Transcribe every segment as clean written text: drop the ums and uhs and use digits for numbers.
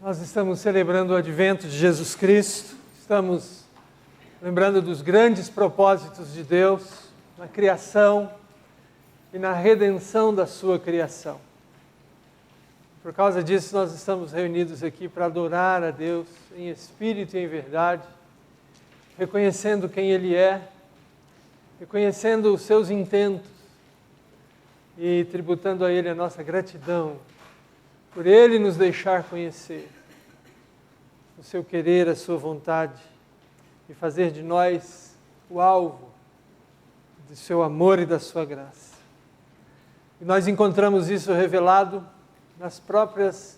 Nós estamos celebrando o advento de Jesus Cristo, estamos lembrando dos grandes propósitos de Deus na criação e na redenção da sua criação. Por causa disso, nós estamos reunidos aqui para adorar a Deus em espírito e em verdade, reconhecendo quem Ele é, reconhecendo os seus intentos e tributando a Ele a nossa gratidão por Ele nos deixar conhecer o seu querer, a sua vontade e fazer de nós o alvo do seu amor e da sua graça. E nós encontramos isso revelado nas próprias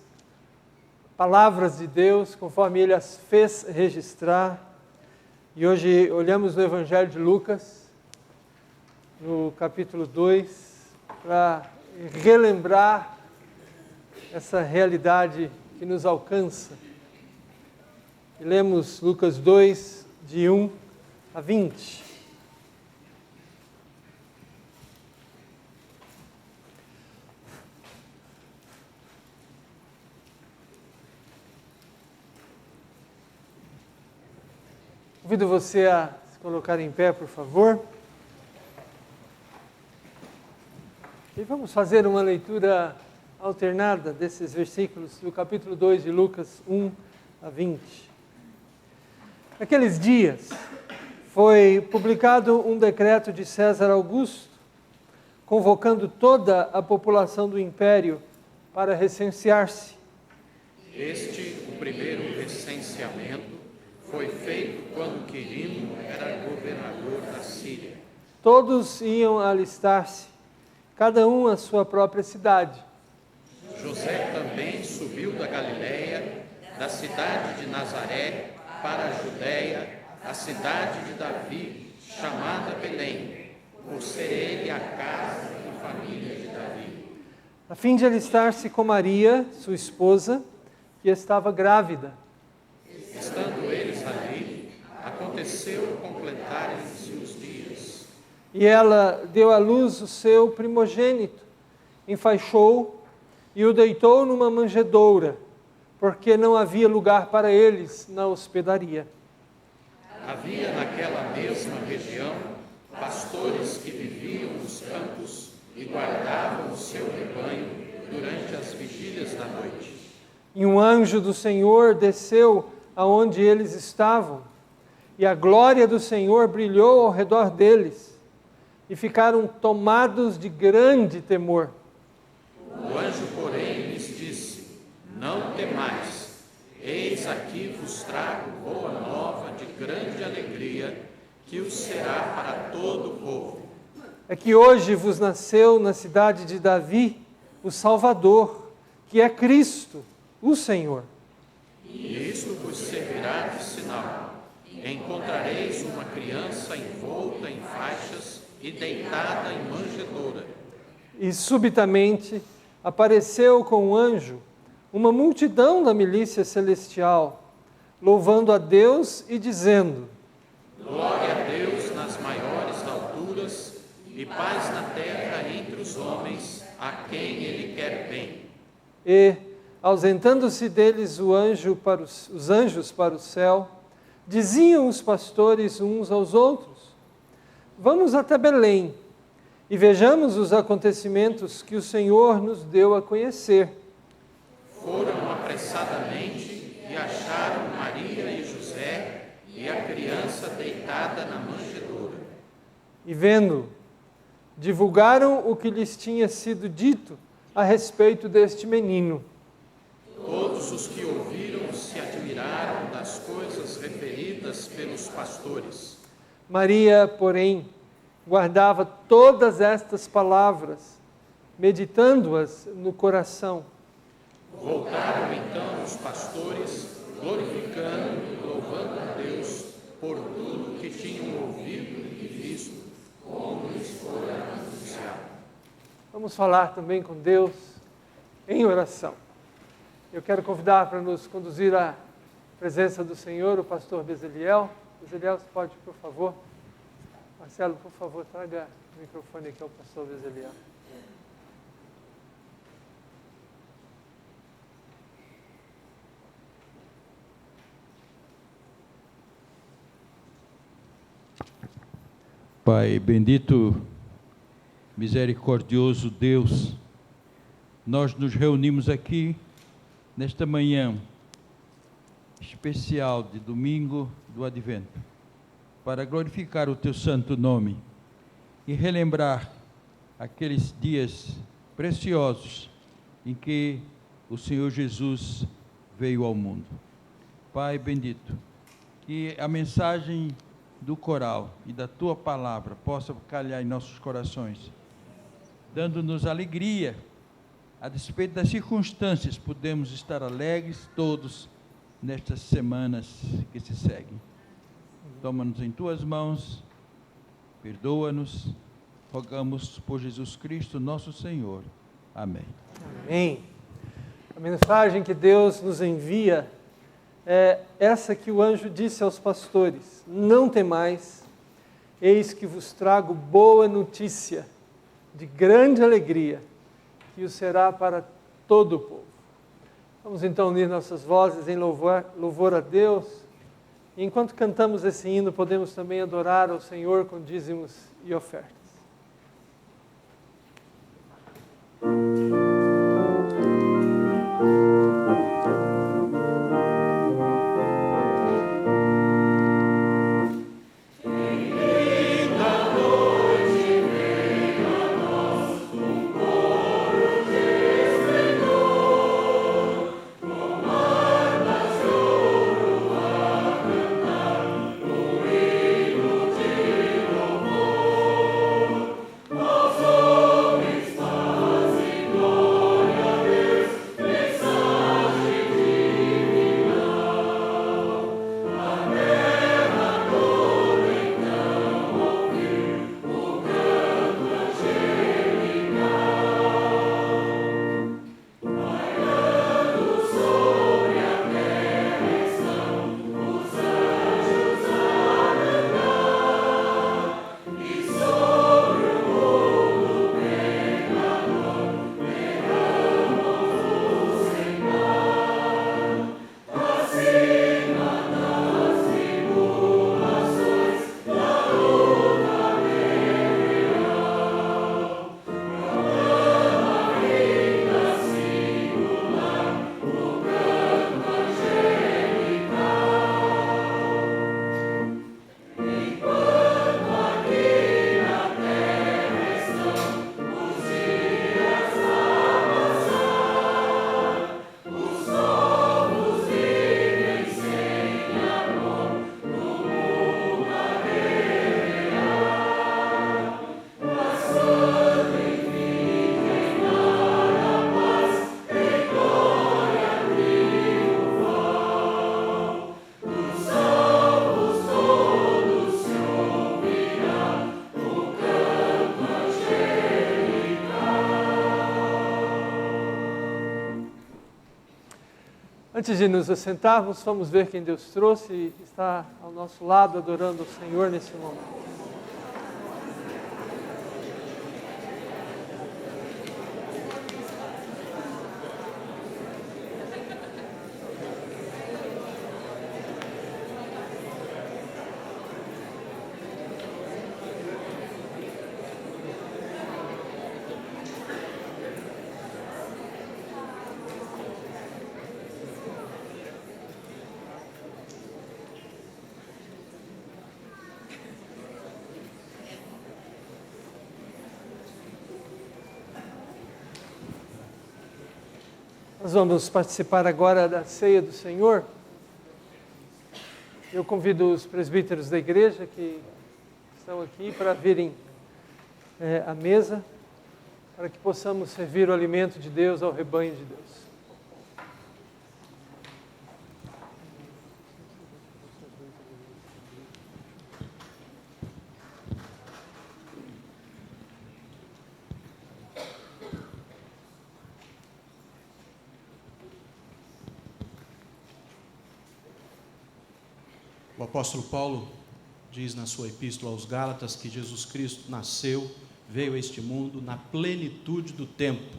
palavras de Deus, conforme Ele as fez registrar. E hoje olhamos no Evangelho de Lucas, no capítulo 2, para relembrar essa realidade que nos alcança. E lemos Lucas 2, de 1 a 20. Convido você a se colocar em pé, por favor. E vamos fazer uma leitura alternada desses versículos do capítulo 2 de Lucas 1 a 20. Naqueles dias foi publicado um decreto de César Augusto, convocando toda a população do império para recensear-se. O primeiro recenseamento foi feito quando Quirino era governador da Síria. Todos iam alistar-se, cada um à sua própria cidade. José também subiu da Galiléia, da cidade de Nazaré, para a Judéia, a cidade de Davi, chamada Belém, por ser ele a casa e família de Davi, a fim de alistar-se com Maria, sua esposa, que estava grávida. Estando eles ali, aconteceu completarem-se os dias. E ela deu à luz o seu primogênito, enfaixou e o deitou numa manjedoura, porque não havia lugar para eles na hospedaria. Havia naquela mesma região pastores que viviam nos campos e guardavam o seu rebanho durante as vigílias da noite. E um anjo do Senhor desceu aonde eles estavam, e a glória do Senhor brilhou ao redor deles, e ficaram tomados de grande temor. O anjo, porém, lhes disse: Não temais, eis aqui vos trago boa nova de grande alegria, que o será para todo o povo. É que hoje vos nasceu na cidade de Davi o Salvador, que é Cristo, o Senhor. E isto vos servirá de sinal: encontrareis uma criança envolta em faixas e deitada em manjedoura. E subitamente apareceu com o anjo uma multidão da milícia celestial, louvando a Deus e dizendo: Glória a Deus nas maiores alturas e paz na terra entre os homens, a quem Ele quer bem. E, ausentando-se deles os anjos para o céu, diziam os pastores uns aos outros: Vamos até Belém e vejamos os acontecimentos que o Senhor nos deu a conhecer. Foram apressadamente e acharam Maria e José e a criança deitada na manjedoura. E vendo, divulgaram o que lhes tinha sido dito a respeito deste menino. Todos os que ouviram se admiraram das coisas referidas pelos pastores. Maria, porém, guardava todas estas palavras, meditando-as no coração. Voltaram então os pastores, glorificando e louvando a Deus por tudo que tinham ouvido e visto, como lhes fora anunciado. Vamos falar também com Deus em oração. Eu quero convidar para nos conduzir à presença do Senhor o pastor Bezeliel. Bezeliel, você pode, por favor? Marcelo, por favor, traga o microfone aqui ao pastor Bezeliel. Pai bendito, misericordioso Deus, nós nos reunimos aqui nesta manhã especial de domingo do Advento, para glorificar o Teu santo nome e relembrar aqueles dias preciosos em que o Senhor Jesus veio ao mundo. Pai bendito, que a mensagem do coral e da Tua palavra possa calhar em nossos corações, dando-nos alegria. A despeito das circunstâncias, podemos estar alegres todos nestas semanas que se seguem. Toma-nos em Tuas mãos, perdoa-nos, rogamos por Jesus Cristo, nosso Senhor. Amém. Amém. A mensagem que Deus nos envia é essa que o anjo disse aos pastores: Não temais, eis que vos trago boa notícia, de grande alegria, que o será para todo o povo. Vamos então unir nossas vozes em louvor a Deus. E enquanto cantamos esse hino, podemos também adorar ao Senhor com dízimos e ofertas. Antes de nos assentarmos, vamos ver quem Deus trouxe e está ao nosso lado adorando o Senhor nesse momento. Nós vamos participar agora da ceia do Senhor. Eu convido os presbíteros da igreja que estão aqui para virem à mesa, para que possamos servir o alimento de Deus ao rebanho de Deus. O apóstolo Paulo diz na sua epístola aos Gálatas que Jesus Cristo nasceu, veio a este mundo na plenitude do tempo,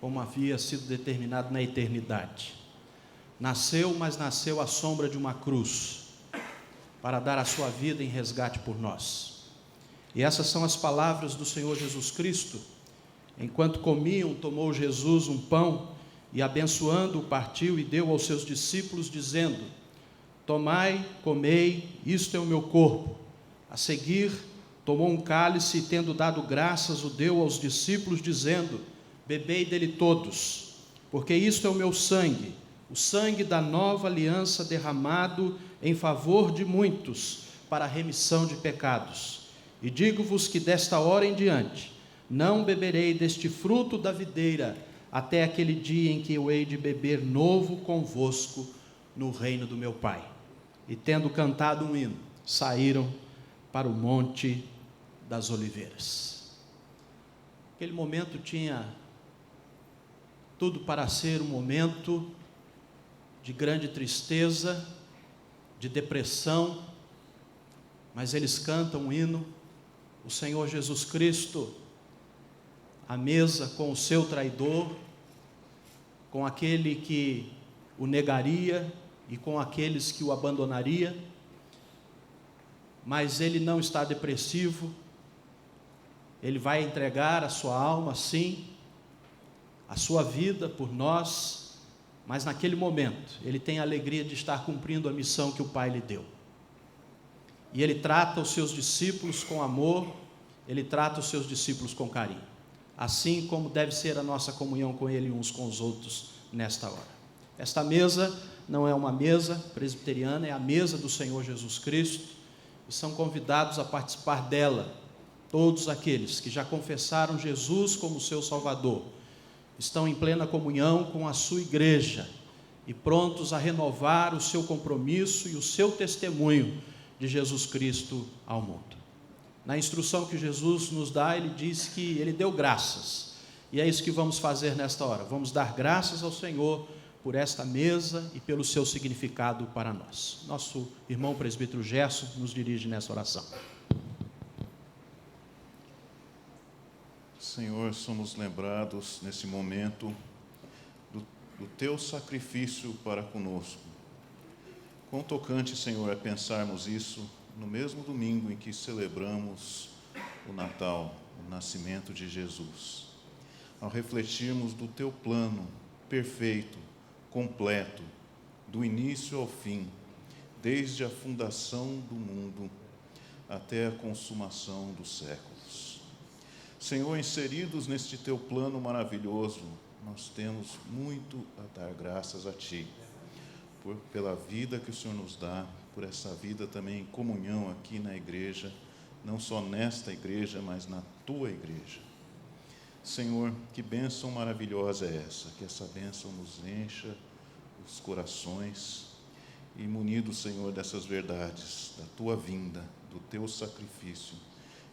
como havia sido determinado na eternidade. Nasceu, mas nasceu à sombra de uma cruz, para dar a sua vida em resgate por nós. E essas são as palavras do Senhor Jesus Cristo. Enquanto comiam, tomou Jesus um pão e, abençoando-o, partiu e deu aos seus discípulos, dizendo: tomai, comei, isto é o meu corpo. A seguir, tomou um cálice e, tendo dado graças, o deu aos discípulos, dizendo: bebei dele todos, porque isto é o meu sangue, o sangue da nova aliança derramado em favor de muitos, para a remissão de pecados. E digo-vos que desta hora em diante, não beberei deste fruto da videira, até aquele dia em que eu hei de beber novo convosco no reino do meu Pai. E tendo cantado um hino, saíram para o Monte das Oliveiras. Aquele momento tinha tudo para ser um momento de grande tristeza, de depressão, mas eles cantam um hino, o Senhor Jesus Cristo, à mesa com o seu traidor, com aquele que o negaria, e com aqueles que o abandonaria, mas ele não está depressivo, ele vai entregar a sua alma, sim, a sua vida por nós, mas naquele momento, ele tem a alegria de estar cumprindo a missão que o Pai lhe deu. E ele trata os seus discípulos com amor, ele trata os seus discípulos com carinho, assim como deve ser a nossa comunhão com ele uns com os outros nesta hora. Esta mesa não é uma mesa presbiteriana, é a mesa do Senhor Jesus Cristo, e são convidados a participar dela todos aqueles que já confessaram Jesus como seu Salvador, estão em plena comunhão com a sua igreja e prontos a renovar o seu compromisso e o seu testemunho de Jesus Cristo ao mundo. Na instrução que Jesus nos dá, ele diz que ele deu graças, e é isso que vamos fazer nesta hora. Vamos dar graças ao Senhor por esta mesa e pelo seu significado para nós. Nosso irmão presbítero Gerson nos dirige nessa oração. Senhor, somos lembrados nesse momento do teu sacrifício para conosco. Quão tocante, Senhor, é pensarmos isso no mesmo domingo em que celebramos o Natal, o nascimento de Jesus. Ao refletirmos do teu plano perfeito, completo, do início ao fim, desde a fundação do mundo até a consumação dos séculos. Senhor, inseridos neste teu plano maravilhoso, nós temos muito a dar graças a Ti, pela vida que o Senhor nos dá, por essa vida também em comunhão aqui na igreja, não só nesta igreja, mas na Tua igreja. Senhor, que bênção maravilhosa é essa, que essa bênção nos encha os corações e, munidos, Senhor, dessas verdades, da Tua vinda, do Teu sacrifício,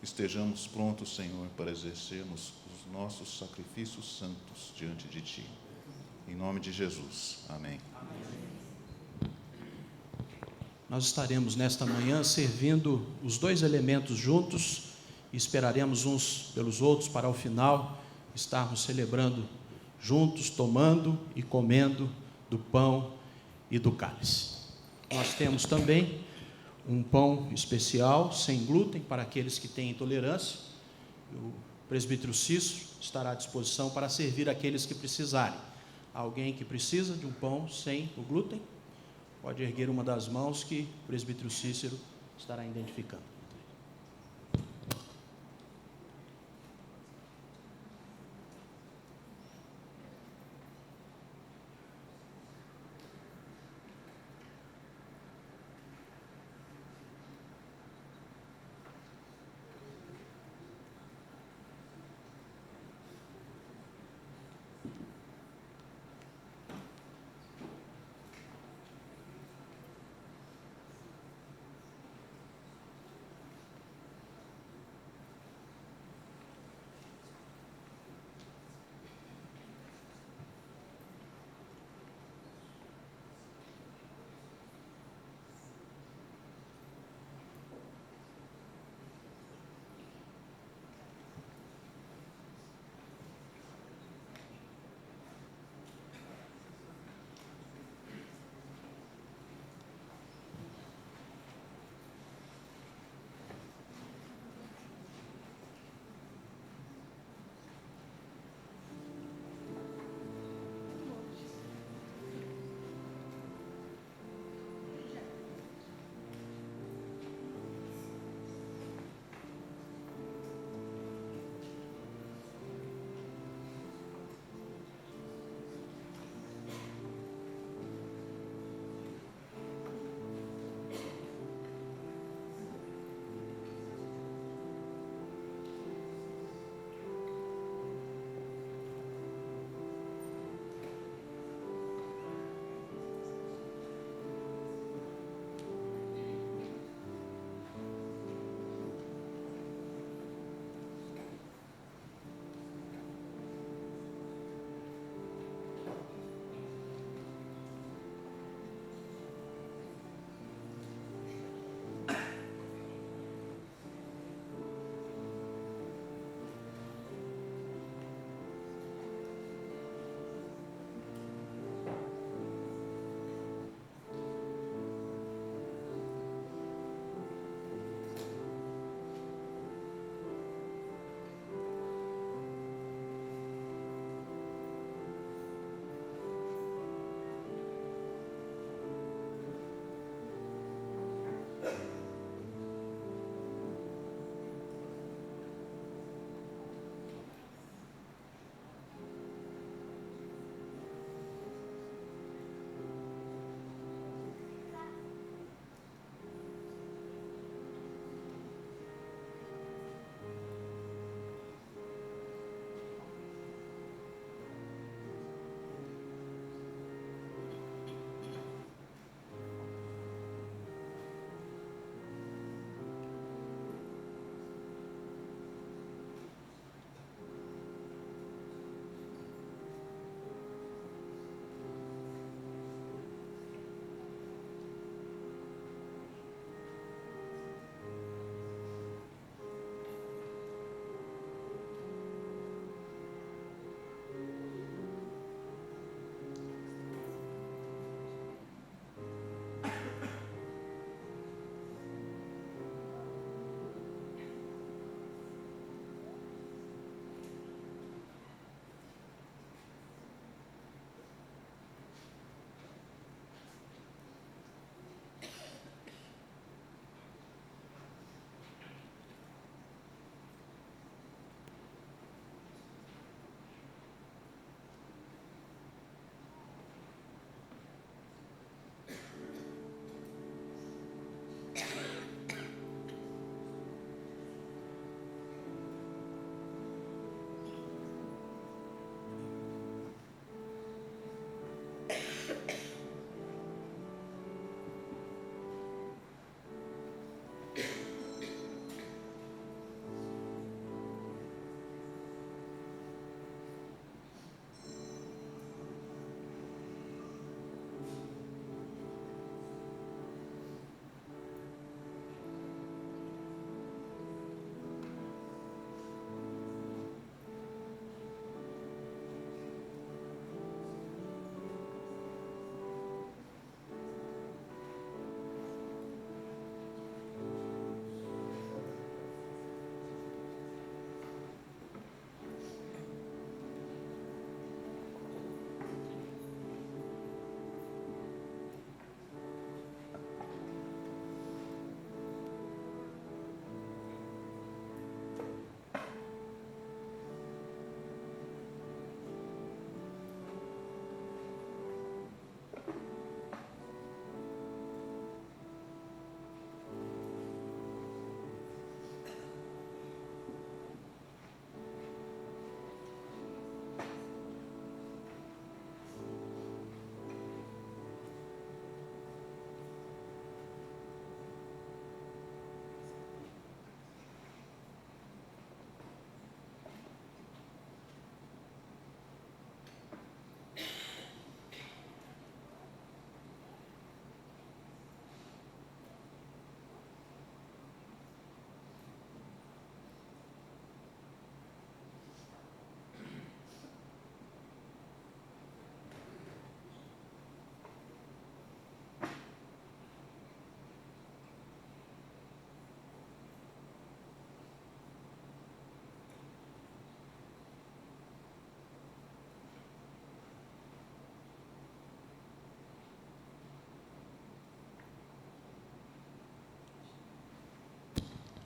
estejamos prontos, Senhor, para exercermos os nossos sacrifícios santos diante de Ti. Em nome de Jesus. Amém. Nós estaremos nesta manhã servindo os dois elementos juntos e esperaremos uns pelos outros para ao final estarmos celebrando juntos, tomando e comendo do pão e do cálice. Nós temos também um pão especial, sem glúten, para aqueles que têm intolerância. O presbítero Cícero estará à disposição para servir aqueles que precisarem. Alguém que precisa de um pão sem o glúten, pode erguer uma das mãos que o presbítero Cícero estará identificando.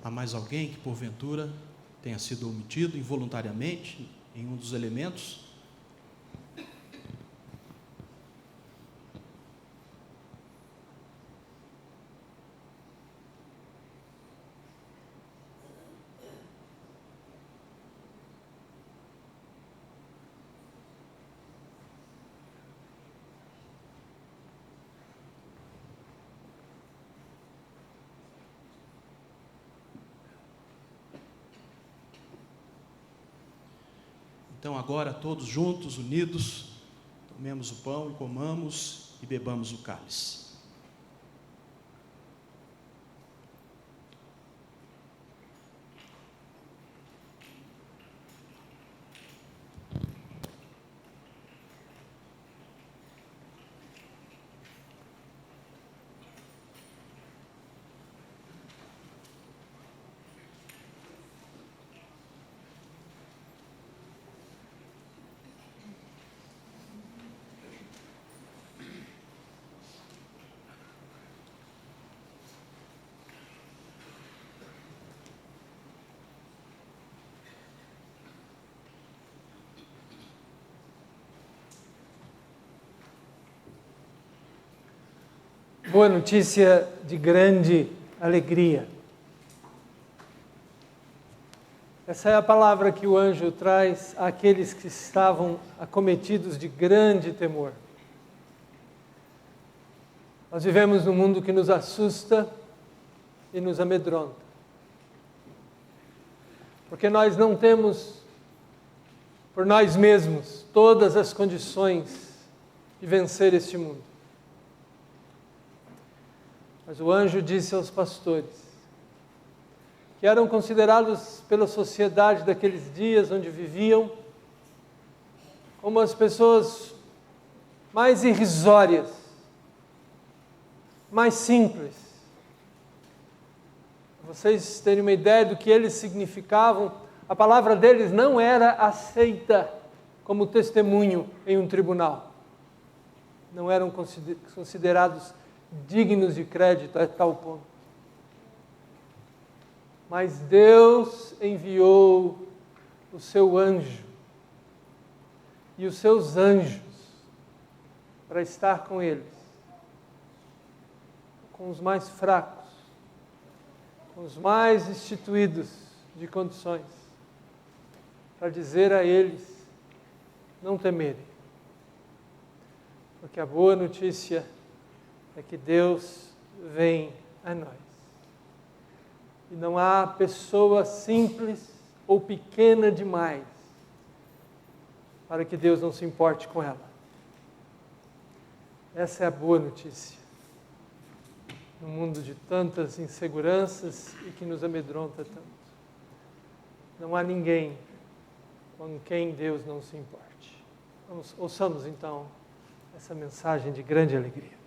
Há mais alguém que, porventura, tenha sido omitido involuntariamente em um dos elementos? Então agora todos juntos, unidos, tomemos o pão e comamos e bebamos o cálice. Boa notícia de grande alegria. Essa é a palavra que o anjo traz àqueles que estavam acometidos de grande temor. Nós vivemos num mundo que nos assusta e nos amedronta. Porque nós não temos, por nós mesmos, todas as condições de vencer este mundo. Mas o anjo disse aos pastores, que eram considerados pela sociedade daqueles dias onde viviam, como as pessoas mais irrisórias, mais simples. Para vocês terem uma ideia do que eles significavam, a palavra deles não era aceita como testemunho em um tribunal. Não eram considerados dignos de crédito a tal ponto. Mas Deus enviou o seu anjo e os seus anjos para estar com eles, com os mais fracos, com os mais destituídos de condições, para dizer a eles não temerem, porque a boa notícia é que Deus vem a nós. E não há pessoa simples ou pequena demais para que Deus não se importe com ela. Essa é a boa notícia. No mundo de tantas inseguranças e que nos amedronta tanto. Não há ninguém com quem Deus não se importe. Ouçamos então essa mensagem de grande alegria.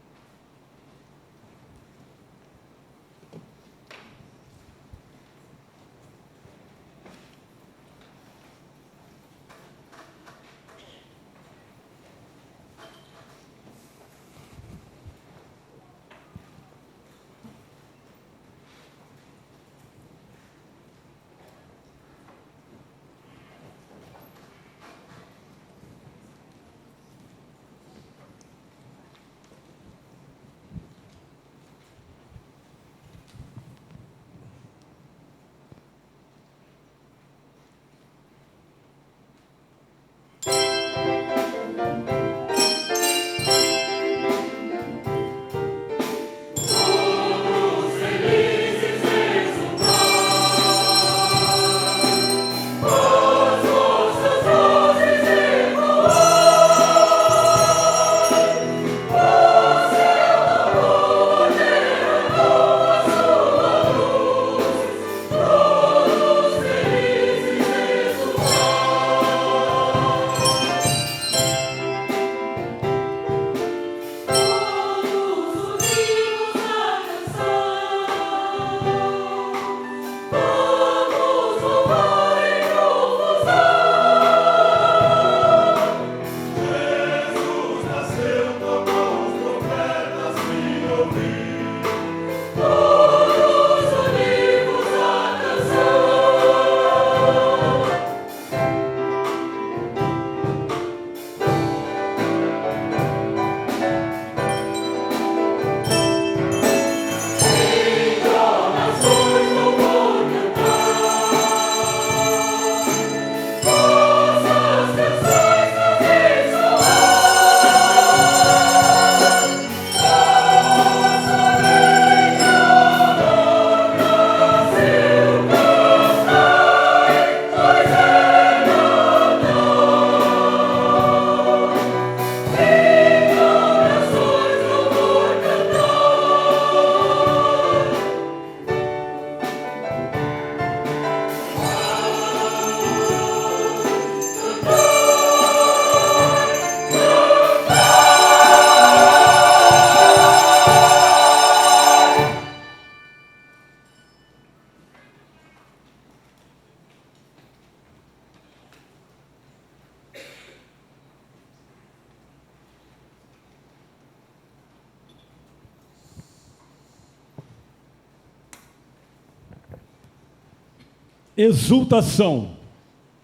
Exultação,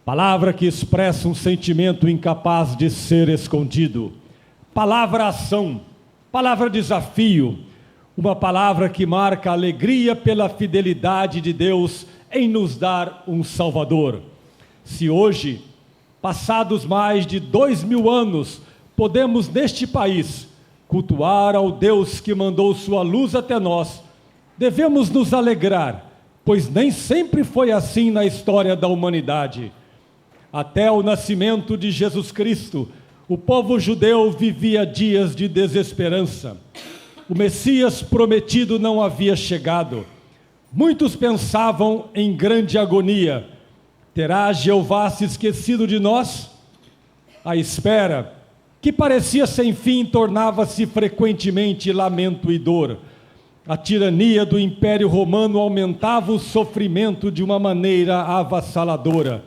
palavra que expressa um sentimento incapaz de ser escondido. Palavra ação, palavra desafio, uma palavra que marca alegria pela fidelidade de Deus em nos dar um Salvador. Se hoje, passados mais de 2000 anos, podemos neste país cultuar ao Deus que mandou sua luz até nós, devemos nos alegrar, pois nem sempre foi assim na história da humanidade. Até o nascimento de Jesus Cristo, o povo judeu vivia dias de desesperança. O Messias prometido não havia chegado. Muitos pensavam em grande agonia. Terá Jeová se esquecido de nós? A espera, que parecia sem fim, tornava-se frequentemente lamento e dor. A tirania do Império Romano aumentava o sofrimento de uma maneira avassaladora.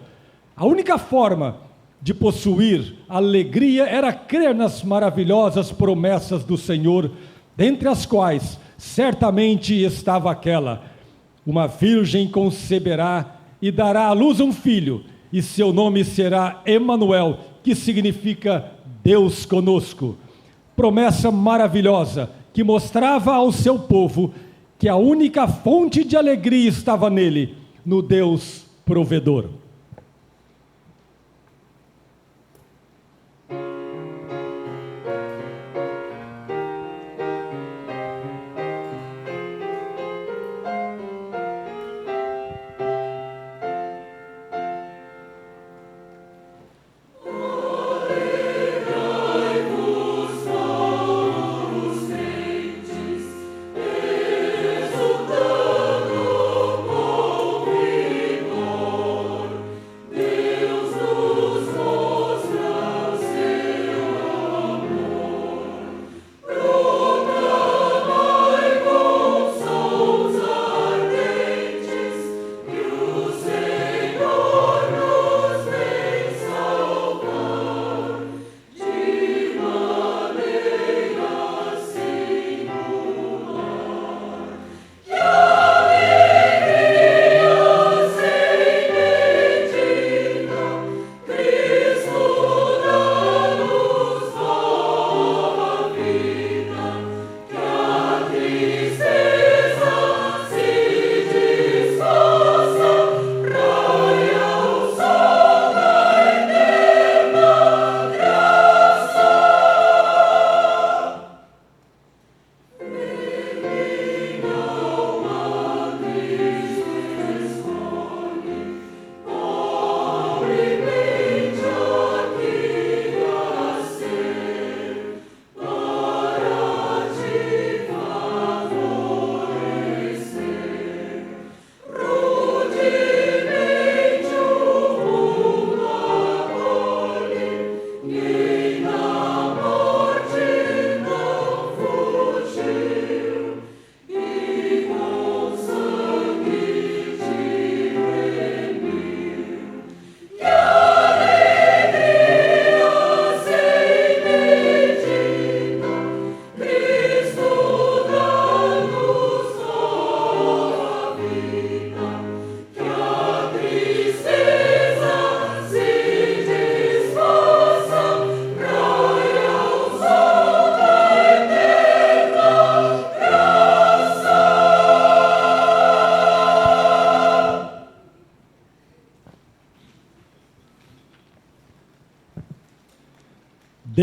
A única forma de possuir alegria era crer nas maravilhosas promessas do Senhor, dentre as quais certamente estava aquela: uma virgem conceberá e dará à luz um filho, e seu nome será Emanuel, que significa Deus conosco. Promessa maravilhosa que mostrava ao seu povo que a única fonte de alegria estava nele, no Deus provedor.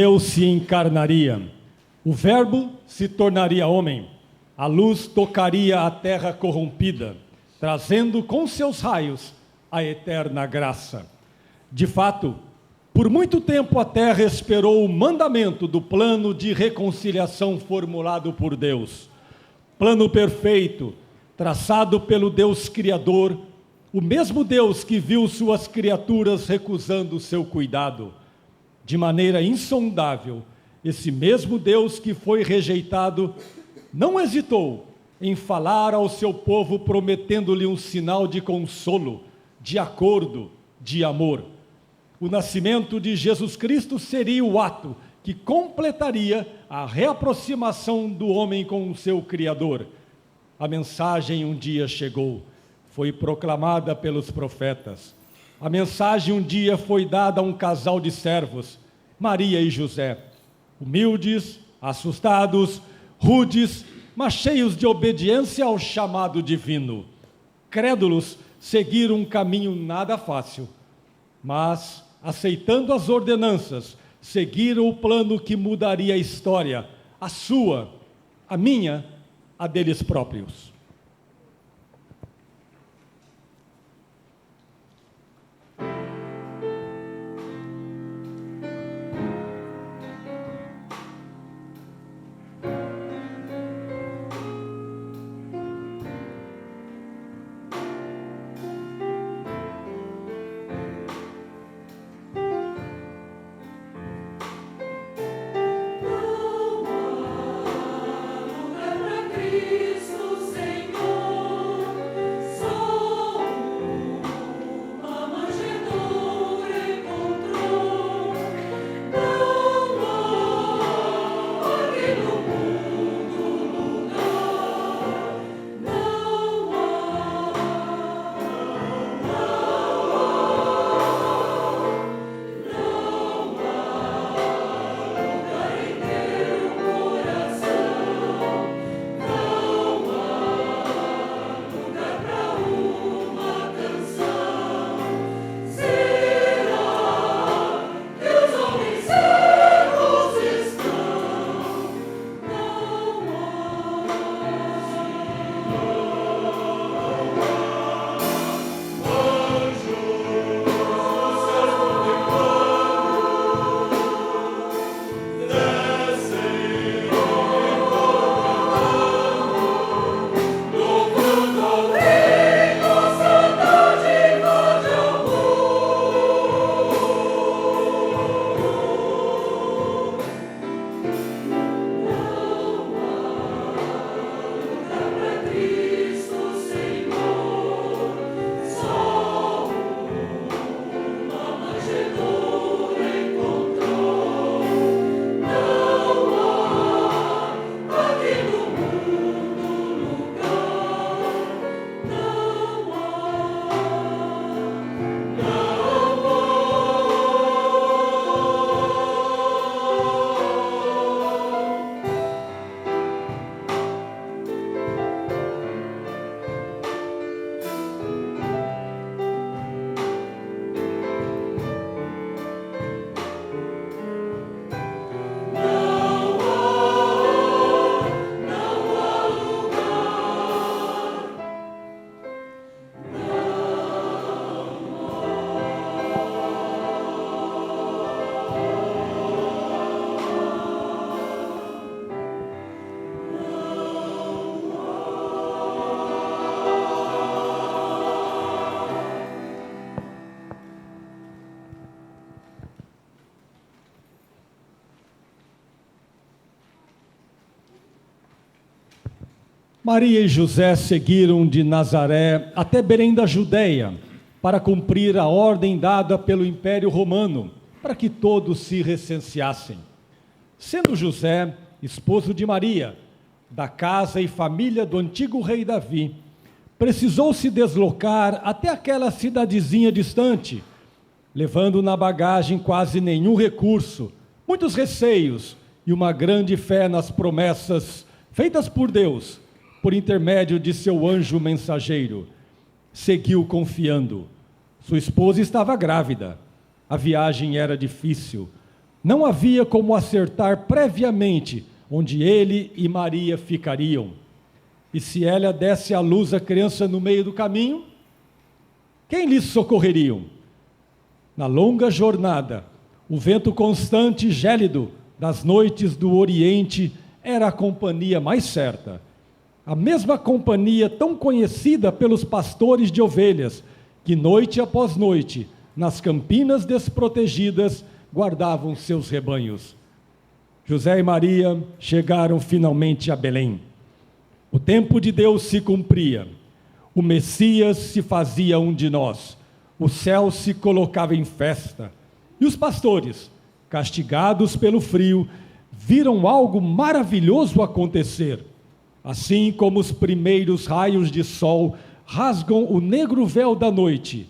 Deus se encarnaria, o Verbo se tornaria homem, a luz tocaria a terra corrompida, trazendo com seus raios a eterna graça. De fato, por muito tempo a terra esperou o mandamento do plano de reconciliação formulado por Deus. Plano perfeito, traçado pelo Deus Criador, o mesmo Deus que viu suas criaturas recusando o seu cuidado. De maneira insondável, esse mesmo Deus que foi rejeitado não hesitou em falar ao seu povo, prometendo-lhe um sinal de consolo, de acordo, de amor. O nascimento de Jesus Cristo seria o ato que completaria a reaproximação do homem com o seu Criador. A mensagem um dia chegou: foi proclamada pelos profetas. A mensagem um dia foi dada a um casal de servos, Maria e José, humildes, assustados, rudes, mas cheios de obediência ao chamado divino. Crédulos, seguiram um caminho nada fácil, mas, aceitando as ordenanças, seguiram o plano que mudaria a história, a sua, a minha, a deles próprios. Maria e José seguiram de Nazaré até Belém da Judeia, para cumprir a ordem dada pelo Império Romano, para que todos se recenseassem. Sendo José esposo de Maria, da casa e família do antigo rei Davi, precisou se deslocar até aquela cidadezinha distante, levando na bagagem quase nenhum recurso, muitos receios e uma grande fé nas promessas feitas por Deus, por intermédio de seu anjo mensageiro. Seguiu confiando. Sua esposa estava grávida. A viagem era difícil. Não havia como acertar previamente onde ele e Maria ficariam. E se ela desse à luz a criança no meio do caminho, quem lhes socorreriam? Na longa jornada, o vento constante e gélido das noites do Oriente era a companhia mais certa. A mesma companhia tão conhecida pelos pastores de ovelhas, que noite após noite, nas campinas desprotegidas, guardavam seus rebanhos. José e Maria chegaram finalmente a Belém. O tempo de Deus se cumpria. O Messias se fazia um de nós. O céu se colocava em festa. E os pastores, castigados pelo frio, viram algo maravilhoso acontecer. Assim como os primeiros raios de sol rasgam o negro véu da noite.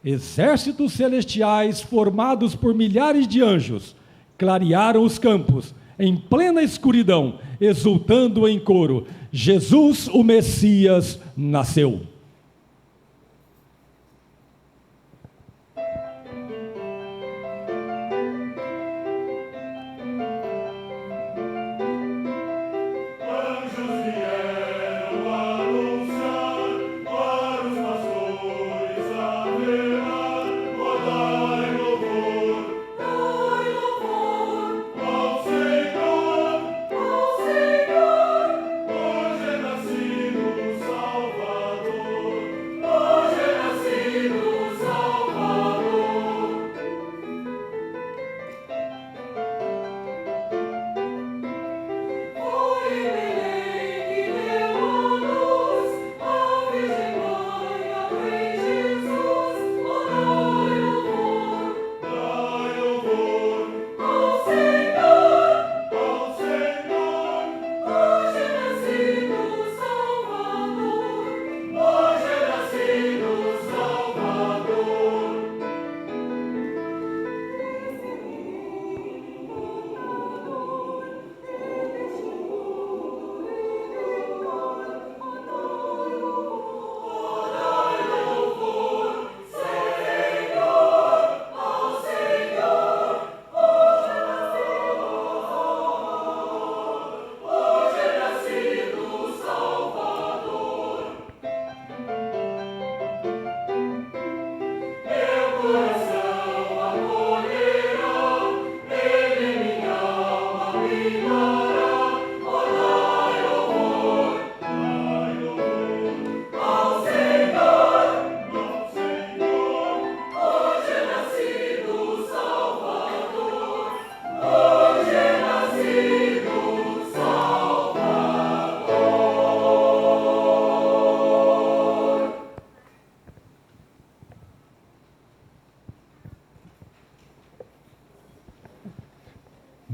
Exércitos celestiais formados por milhares de anjos clarearam os campos em plena escuridão, exultando em coro: Jesus, o Messias, nasceu.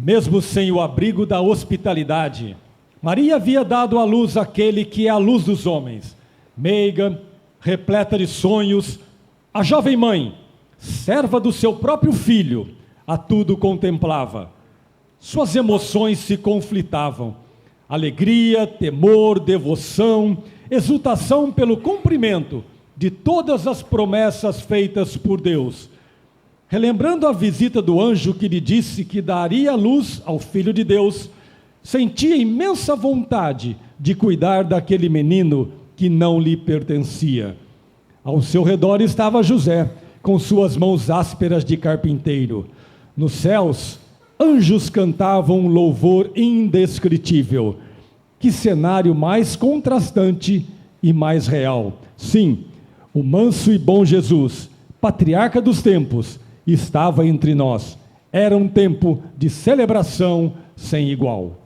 Mesmo sem o abrigo da hospitalidade, Maria havia dado à luz aquele que é a luz dos homens. Meiga, repleta de sonhos, a jovem mãe, serva do seu próprio filho, a tudo contemplava. Suas emoções se conflitavam: alegria, temor, devoção, exultação pelo cumprimento de todas as promessas feitas por Deus. Relembrando a visita do anjo que lhe disse que daria luz ao Filho de Deus, sentia imensa vontade de cuidar daquele menino que não lhe pertencia. Ao seu redor estava José, com suas mãos ásperas de carpinteiro. Nos céus, anjos cantavam um louvor indescritível. Que cenário mais contrastante e mais real. Sim, o manso e bom Jesus, patriarca dos tempos, estava entre nós. Era um tempo de celebração sem igual.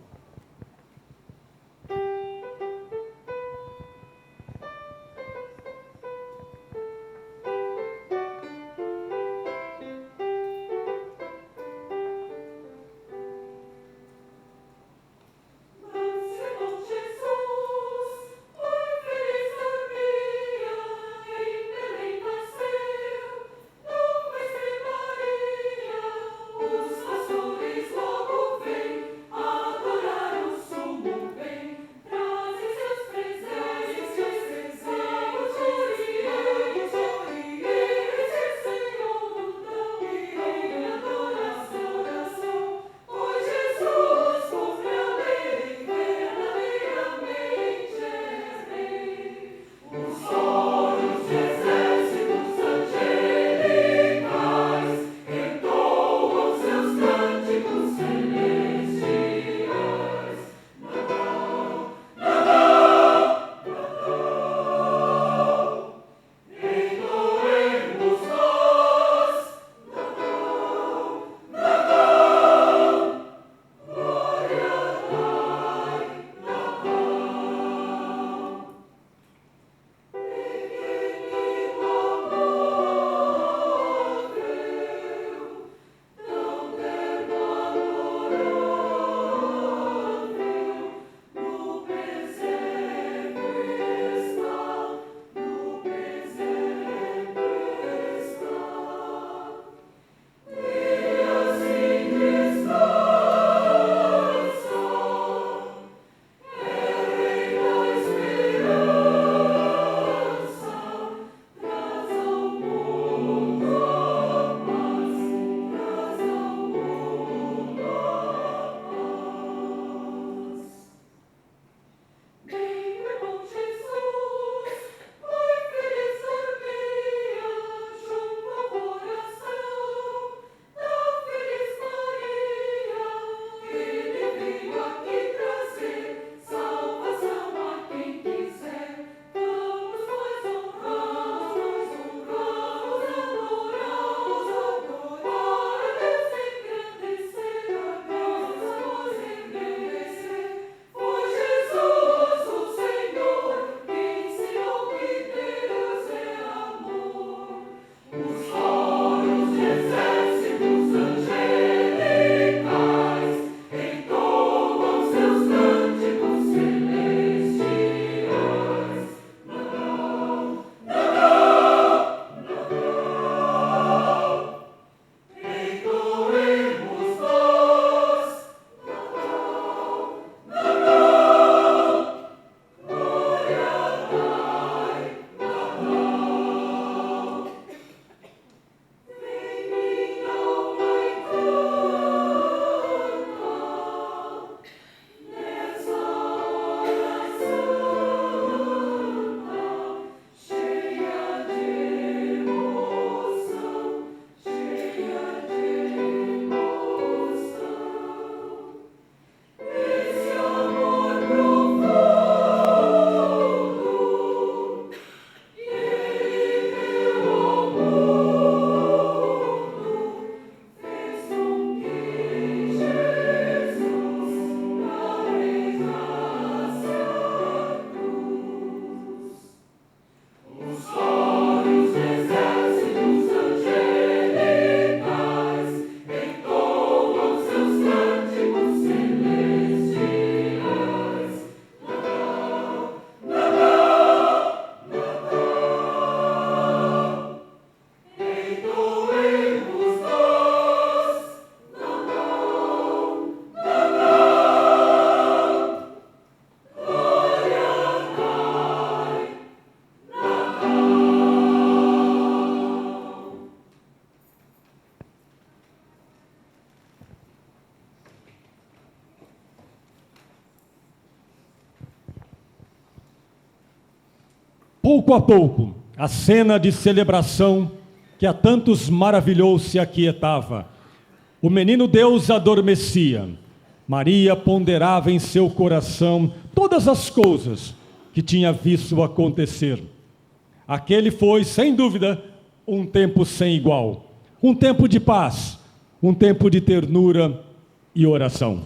Os pastores logo vêm pouco a pouco, a cena de celebração que a tantos maravilhou se aquietava. O menino Deus adormecia. Maria ponderava em seu coração todas as coisas que tinha visto acontecer. Aquele foi, sem dúvida, um tempo sem igual. Um tempo de paz, um tempo de ternura e oração.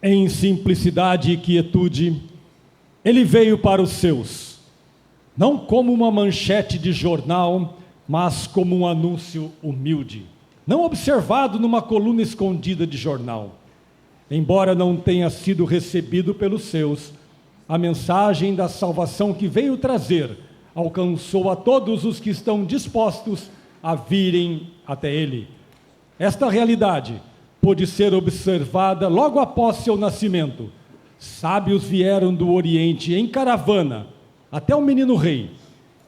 Em simplicidade e quietude, ele veio para os seus, não como uma manchete de jornal, mas como um anúncio humilde, não observado numa coluna escondida de jornal. Embora não tenha sido recebido pelos seus, a mensagem da salvação que veio trazer alcançou a todos os que estão dispostos a virem até ele. Esta realidade pôde ser observada logo após seu nascimento. Sábios vieram do Oriente em caravana até o menino rei.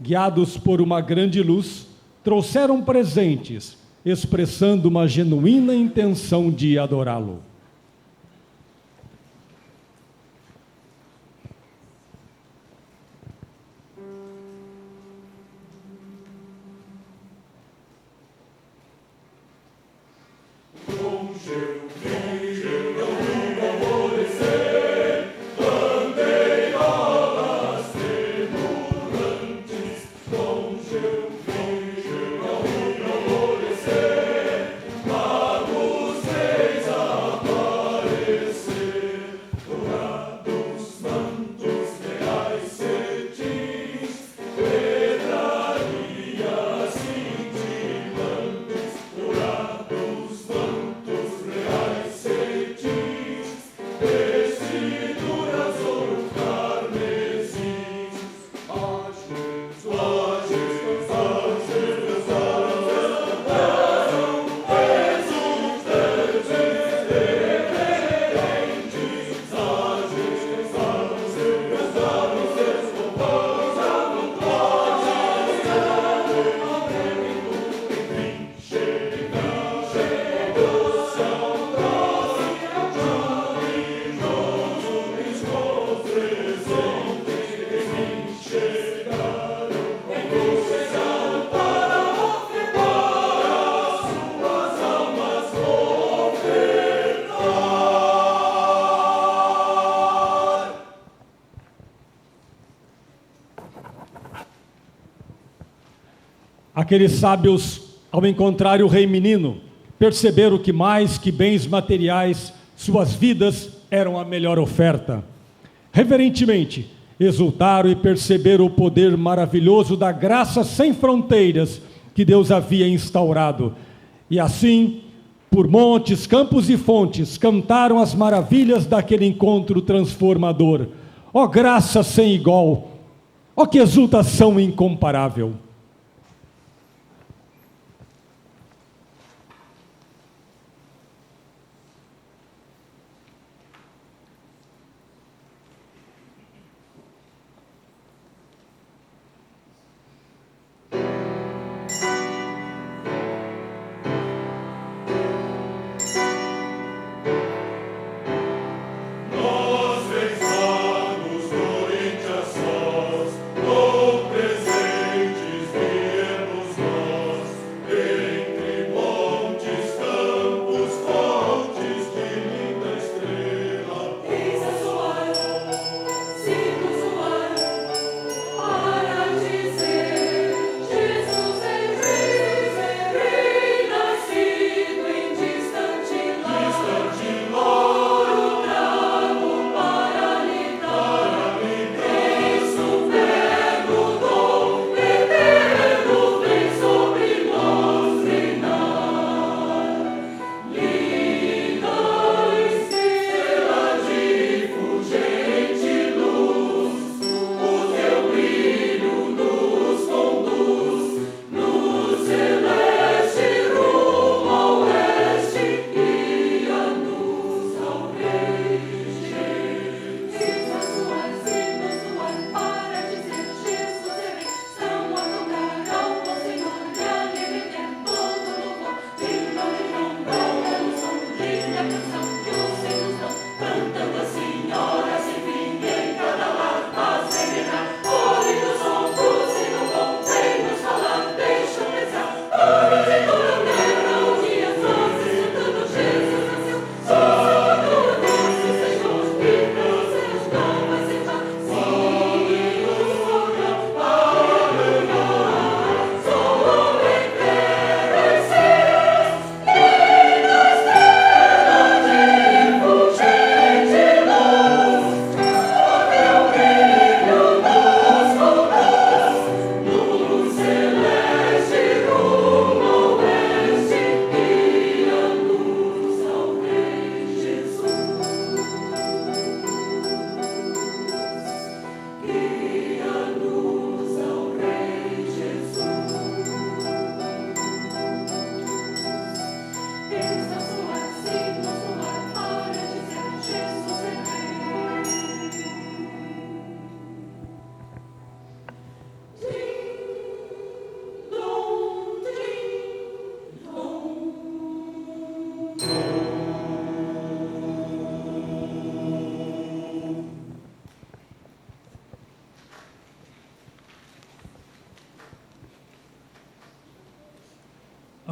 Guiados por uma grande luz, trouxeram presentes expressando uma genuína intenção de adorá-lo. Aqueles sábios, ao encontrar o rei menino, perceberam que mais que bens materiais, suas vidas eram a melhor oferta. Reverentemente, exultaram e perceberam o poder maravilhoso da graça sem fronteiras que Deus havia instaurado. E assim, por montes, campos e fontes, cantaram as maravilhas daquele encontro transformador. Ó graça sem igual! Ó que exultação incomparável! Presentes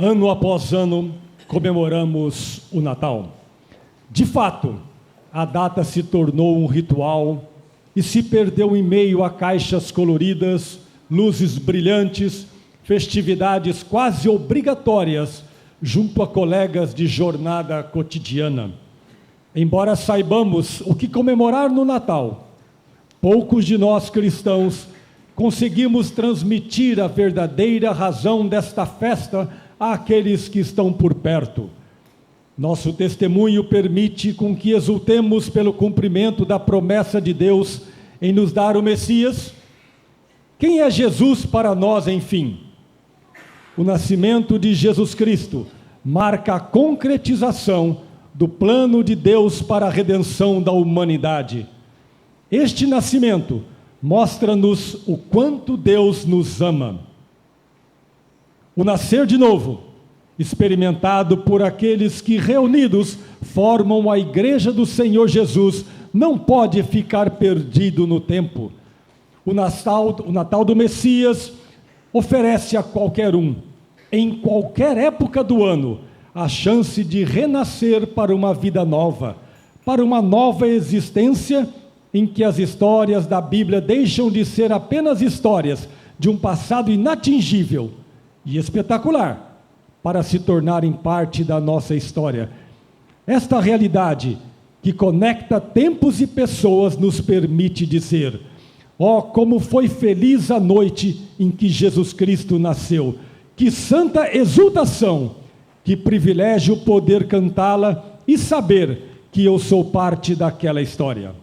ano após ano, comemoramos o Natal. De fato, a data se tornou um ritual e se perdeu em meio a caixas coloridas, luzes brilhantes, festividades quase obrigatórias junto a colegas de jornada cotidiana. Embora saibamos o que comemorar no Natal, poucos de nós cristãos conseguimos transmitir a verdadeira razão desta festa àqueles que estão por perto. Nosso testemunho permite com que exultemos pelo cumprimento da promessa de Deus em nos dar o Messias. Quem é Jesus para nós, enfim? O nascimento de Jesus Cristo marca a concretização do plano de Deus para a redenção da humanidade. Este nascimento mostra-nos o quanto Deus nos ama. O nascer de novo, experimentado por aqueles que reunidos formam a Igreja do Senhor Jesus, não pode ficar perdido no tempo. O Natal do Messias oferece a qualquer um, em qualquer época do ano, a chance de renascer para uma vida nova, para uma nova existência em que as histórias da Bíblia deixam de ser apenas histórias de um passado inatingível e espetacular, para se tornarem parte da nossa história. Esta realidade que conecta tempos e pessoas nos permite dizer: ó, como foi feliz a noite em que Jesus Cristo nasceu! Que santa exultação! Que privilégio poder cantá-la e saber que eu sou parte daquela história.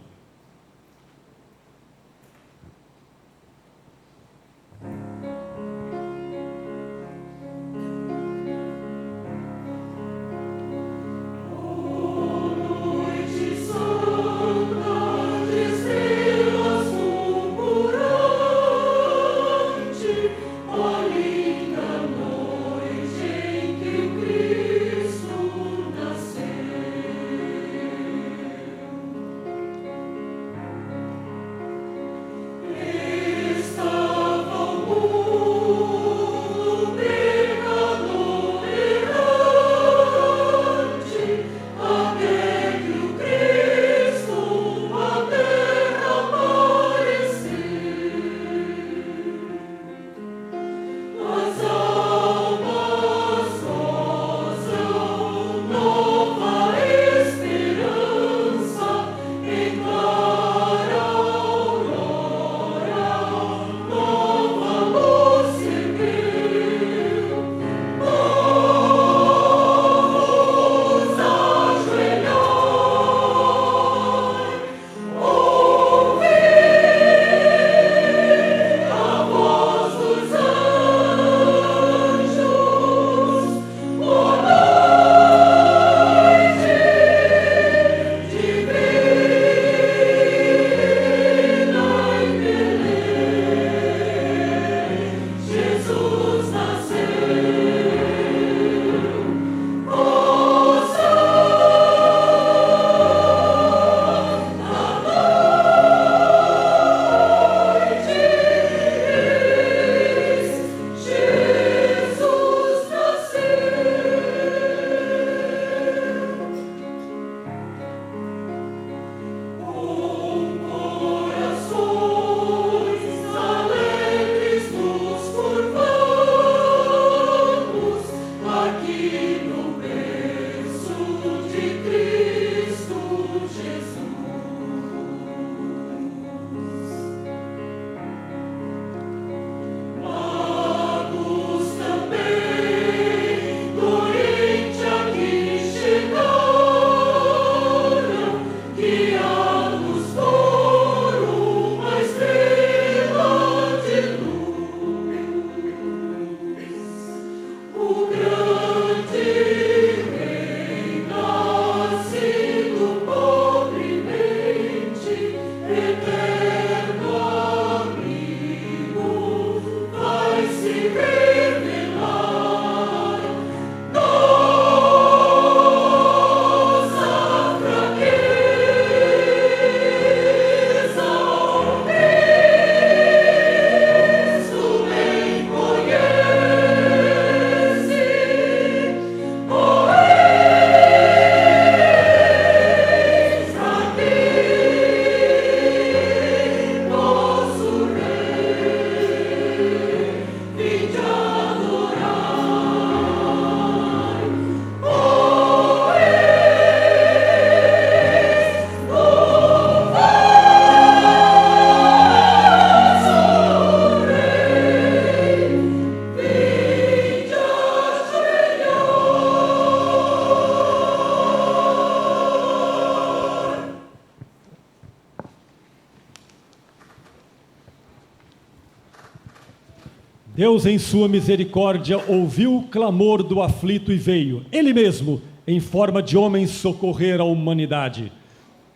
Deus, em sua misericórdia, ouviu o clamor do aflito e veio, Ele mesmo, em forma de homem, socorrer a humanidade.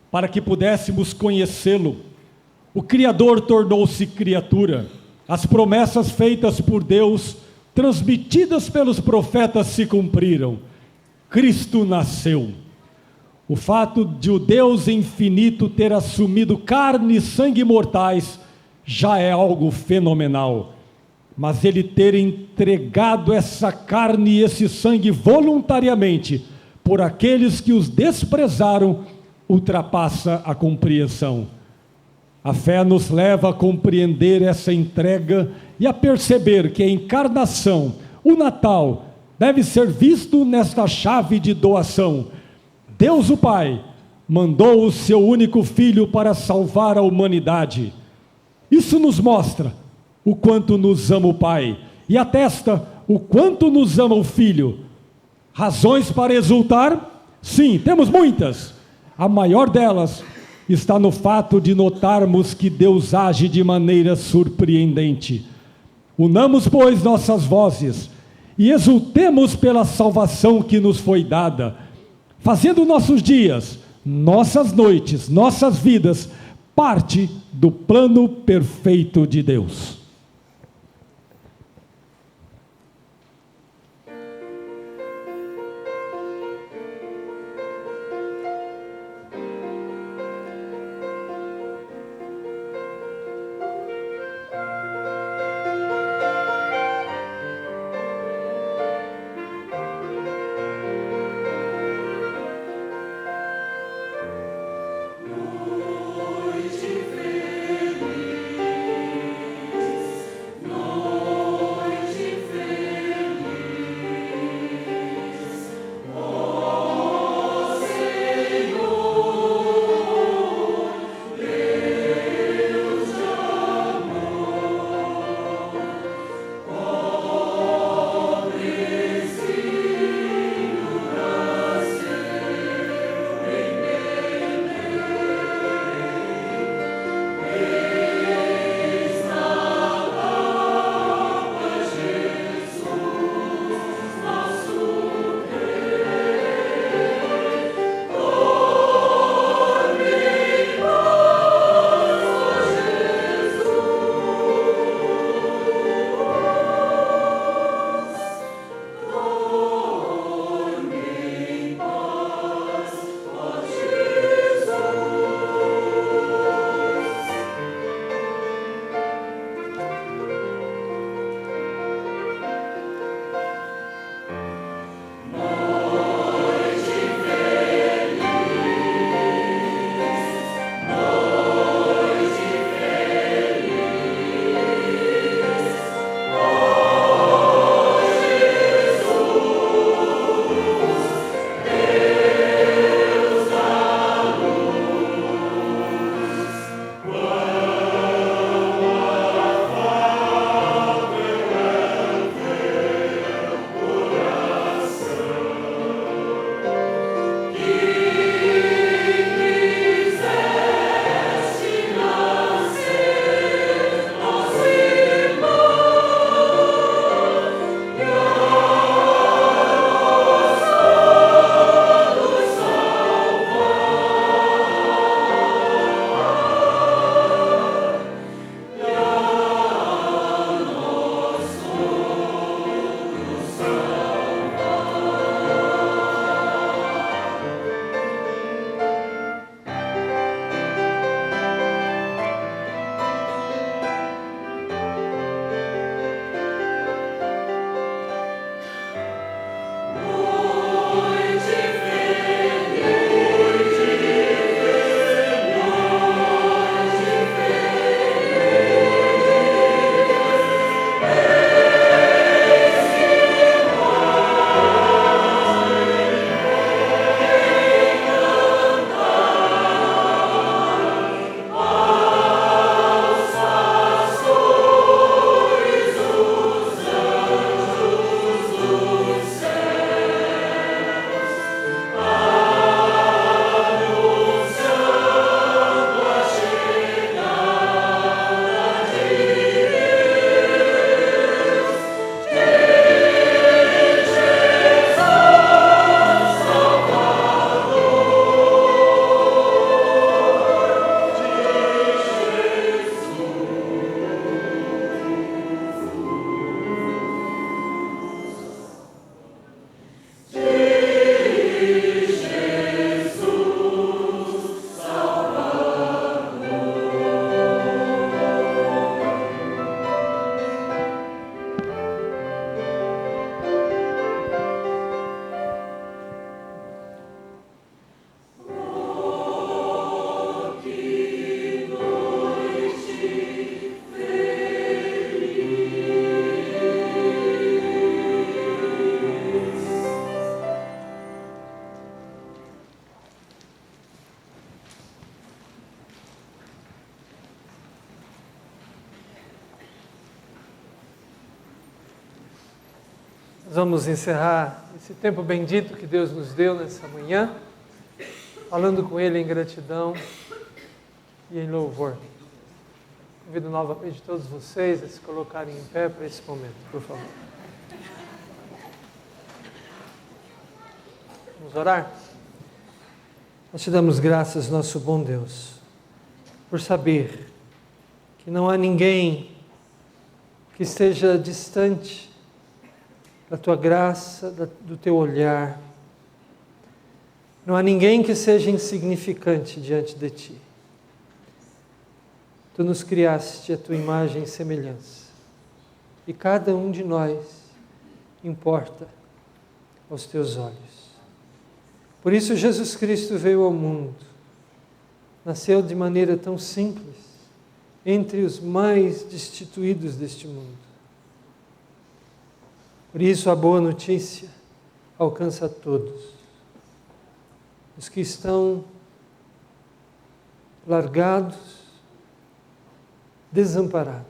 Para que pudéssemos conhecê-lo, o Criador tornou-se criatura. As promessas feitas por Deus, transmitidas pelos profetas, se cumpriram. Cristo nasceu. O fato de o Deus infinito ter assumido carne e sangue mortais já é algo fenomenal. Mas Ele ter entregado essa carne e esse sangue voluntariamente por aqueles que os desprezaram, ultrapassa a compreensão. A fé nos leva a compreender essa entrega e a perceber que a encarnação, o Natal, deve ser visto nesta chave de doação. Deus o Pai mandou o seu único Filho para salvar a humanidade. Isso nos mostra o quanto nos ama o Pai e atesta o quanto nos ama o Filho. Razões para exultar? Sim, temos muitas. A maior delas está no fato de notarmos que Deus age de maneira surpreendente. Unamos, pois, nossas vozes e exultemos pela salvação que nos foi dada, fazendo nossos dias, nossas noites, nossas vidas, parte do plano perfeito de Deus. Nós vamos encerrar esse tempo bendito que Deus nos deu nessa manhã, falando com Ele em gratidão e em louvor. Convido novamente todos vocês a se colocarem em pé para esse momento, por favor. Vamos orar? Nós te damos graças, nosso bom Deus, por saber que não há ninguém que esteja distante da tua graça, do teu olhar. Não há ninguém que seja insignificante diante de ti. Tu nos criaste a tua imagem e semelhança. E cada um de nós importa aos teus olhos. Por isso Jesus Cristo veio ao mundo. Nasceu de maneira tão simples, entre os mais destituídos deste mundo. Por isso a boa notícia alcança a todos. Os que estão largados, desamparados,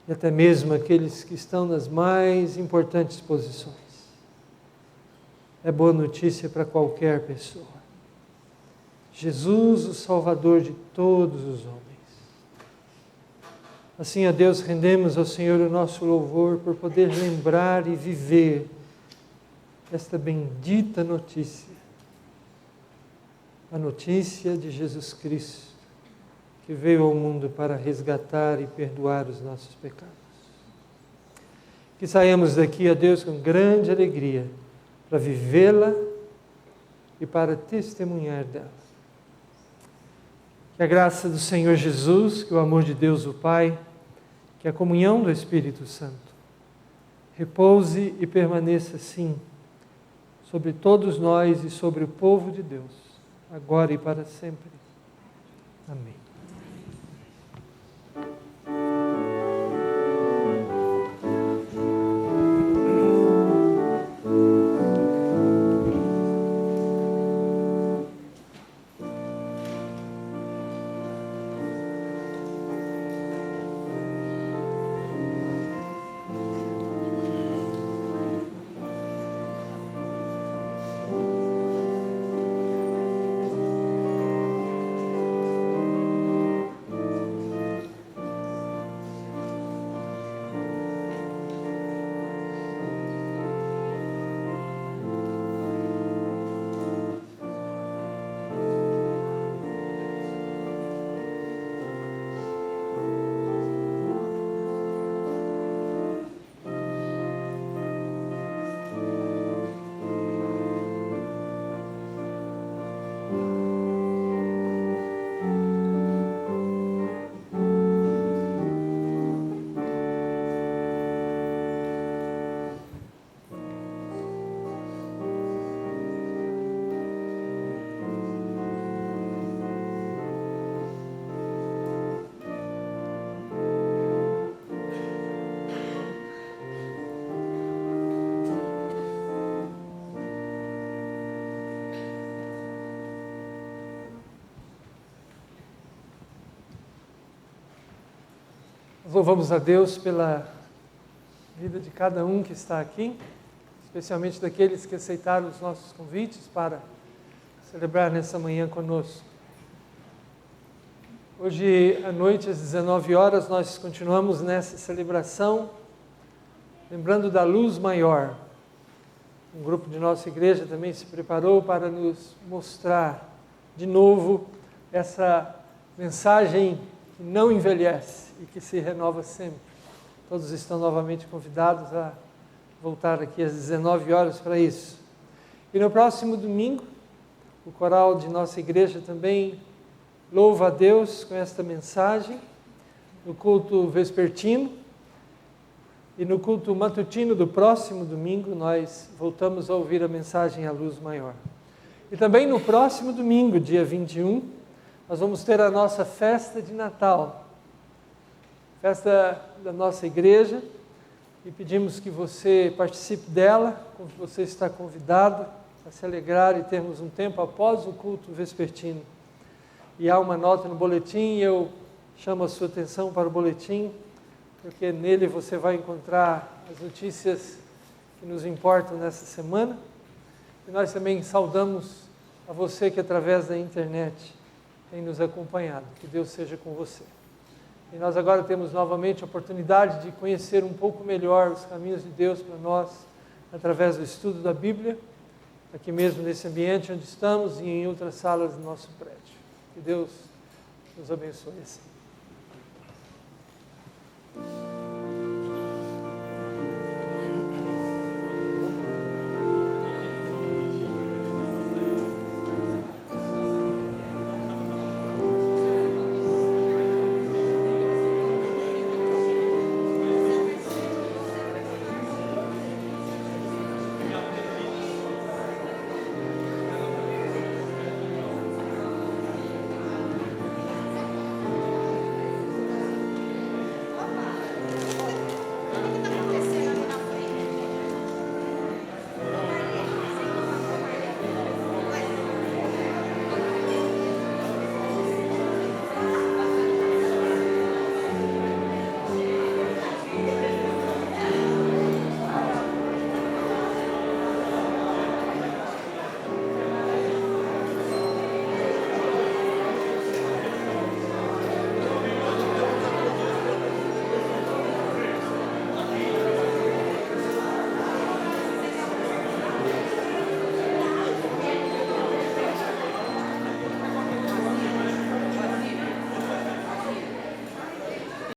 e até mesmo aqueles que estão nas mais importantes posições. É boa notícia para qualquer pessoa. Jesus, o Salvador de todos os homens. Assim, a Deus, rendemos ao Senhor o nosso louvor por poder lembrar e viver esta bendita notícia. A notícia de Jesus Cristo, que veio ao mundo para resgatar e perdoar os nossos pecados. Que saiamos daqui, a Deus, com grande alegria, para vivê-la e para testemunhar dela. Que a graça do Senhor Jesus, que o amor de Deus o Pai, que a comunhão do Espírito Santo repouse e permaneça assim sobre todos nós e sobre o povo de Deus, agora e para sempre. Amém. Louvamos a Deus pela vida de cada um que está aqui, especialmente daqueles que aceitaram os nossos convites para celebrar nessa manhã conosco. Hoje à noite, às 19 horas, nós continuamos nessa celebração, lembrando da luz maior. Um grupo de nossa igreja também se preparou para nos mostrar de novo essa mensagem que não envelhece e que se renova sempre. Todos estão novamente convidados a voltar aqui às 19 horas para isso. E no próximo domingo, o coral de nossa igreja também louva a Deus com esta mensagem, no culto vespertino. E no culto matutino do próximo domingo, nós voltamos a ouvir a mensagem à luz maior. E também no próximo domingo, dia 21, nós vamos ter a nossa festa de Natal. Festa da nossa igreja. E pedimos que você participe dela, como você está convidado a se alegrar e termos um tempo após o culto vespertino. E há uma nota no boletim, eu chamo a sua atenção para o boletim, porque nele você vai encontrar as notícias que nos importam nessa semana. E nós também saudamos a você que através da internet tem nos acompanhado. Que Deus seja com você. E nós agora temos novamente a oportunidade de conhecer um pouco melhor os caminhos de Deus para nós, através do estudo da Bíblia, aqui mesmo nesse ambiente onde estamos e em outras salas do nosso prédio. Que Deus nos abençoe assim.